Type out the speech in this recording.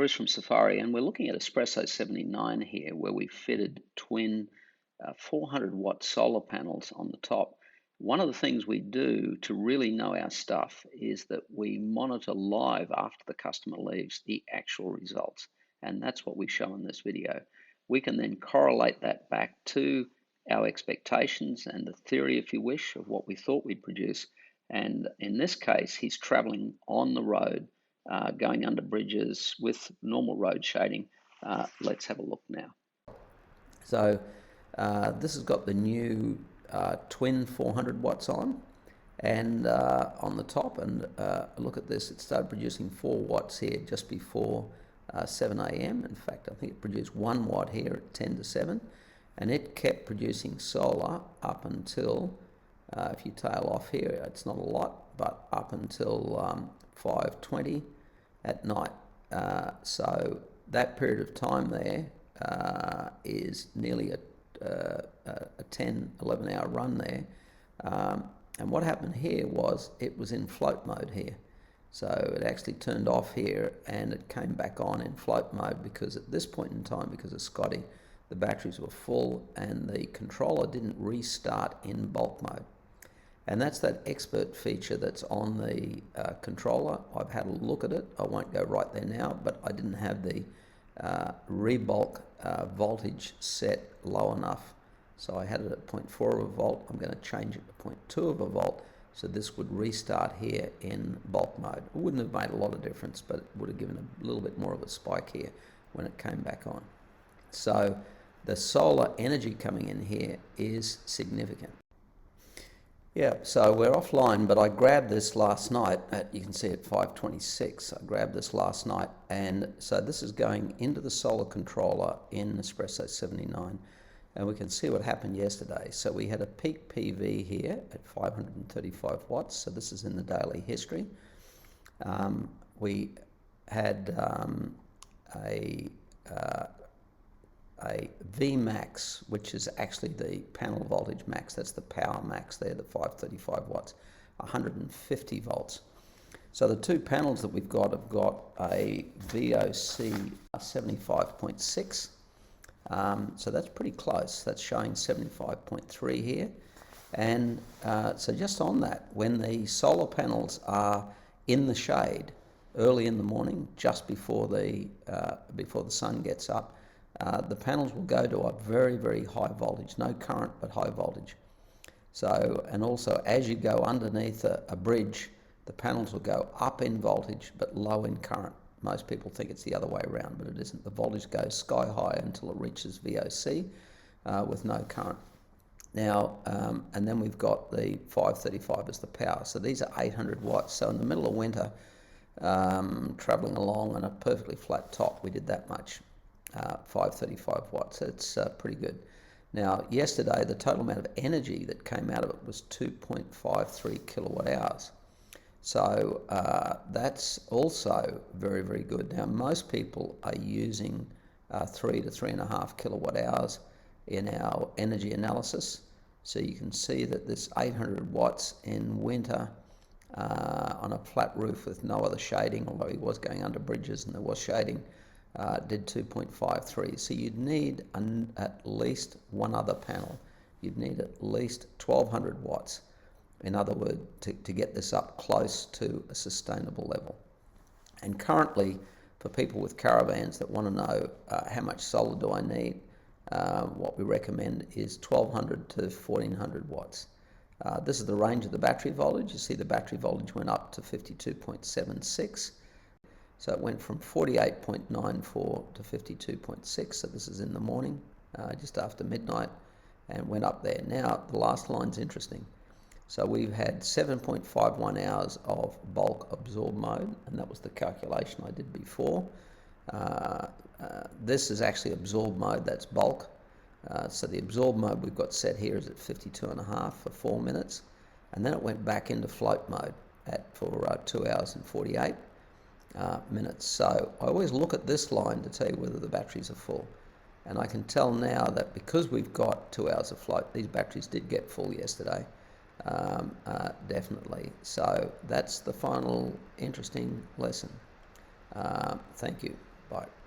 Bruce from Safiery, and we're looking at Espresso 79 here, where we fitted twin 400 watt solar panels on the top. One of the things we do to really know our stuff is that we monitor live after the customer leaves the actual results, and that's what we show in this video. We can then correlate that back to our expectations and the theory, if you wish, of what we thought we'd produce. And in this case, he's traveling on the road, going under bridges with normal road shading. Let's have a look now. So this has got the new twin 400 watts on, and on the top, and look at this, it started producing 4 watts here just before 7 a.m. In fact, I think it produced 1 watt here at 10 to 7, and it kept producing solar up until, if you tail off here, it's not a lot, but up until 5:20 at night. So that period of time there is nearly a 10, 11 hour run there. And what happened here was it was in float mode here. So it actually turned off here and it came back on in float mode because at this point in time, because of Scotty, the batteries were full and the controller didn't restart in bulk mode. And that's that expert feature that's on the controller. I've had a look at it. I won't go right there now, but I didn't have the rebulk voltage set low enough. So I had it at 0.4 of a volt. I'm going to change it to 0.2 of a volt. So this would restart here in bulk mode. It wouldn't have made a lot of difference, but it would have given a little bit more of a spike here when it came back on. So the solar energy coming in here is significant. Yeah, so we're offline, but I grabbed this last night you can see at 5:26. I grabbed this last night, and so this is going into the solar controller in Espresso 79, and we can see what happened yesterday. So we had a peak PV here at 535 watts, so this is in the daily history. We had a Vmax, which is actually the panel voltage max, that's the power max there, the 535 watts, 150 volts. So the two panels that we've got have got a VOC 75.6, so that's pretty close. That's showing 75.3 here. And so just on that, when the solar panels are in the shade early in the morning, just before the sun gets up, the panels will go to a very, very high voltage, no current, but high voltage. So, and also as you go underneath a bridge, the panels will go up in voltage, but low in current. Most people think it's the other way around, but it isn't. The voltage goes sky high until it reaches VOC with no current. Now, and then we've got the 535 as the power. So these are 800 watts. So in the middle of winter, traveling along on a perfectly flat top, we did that much. 535 watts. It's pretty good. Now, yesterday, the total amount of energy that came out of it was 2.53 kilowatt hours. So that's also very, very good. Now, most people are using 3 to 3.5 kilowatt hours in our energy analysis. So you can see that this 800 watts in winter on a flat roof with no other shading, although he was going under bridges and there was shading, did 2.53. So you'd need at least one other panel. You'd need at least 1200 watts, in other words, to get this up close to a sustainable level. And currently, for people with caravans that want to know how much solar do I need, what we recommend is 1200 to 1400 watts. This is the range of the battery voltage. You see the battery voltage went up to 52.76. So it went from 48.94 to 52.6, so this is in the morning, just after midnight, and went up there. Now, the last line's interesting. So we've had 7.51 hours of bulk absorb mode, and that was the calculation I did before. This is actually absorb mode, that's bulk. So the absorb mode we've got set here is at 52.5 for 4 minutes, and then it went back into float mode for 2 hours and 48 minutes. So I always look at this line to tell you whether the batteries are full, and I can tell now that because we've got 2 hours of float, these batteries did get full yesterday, definitely. So that's the final interesting lesson. Thank you. Bye.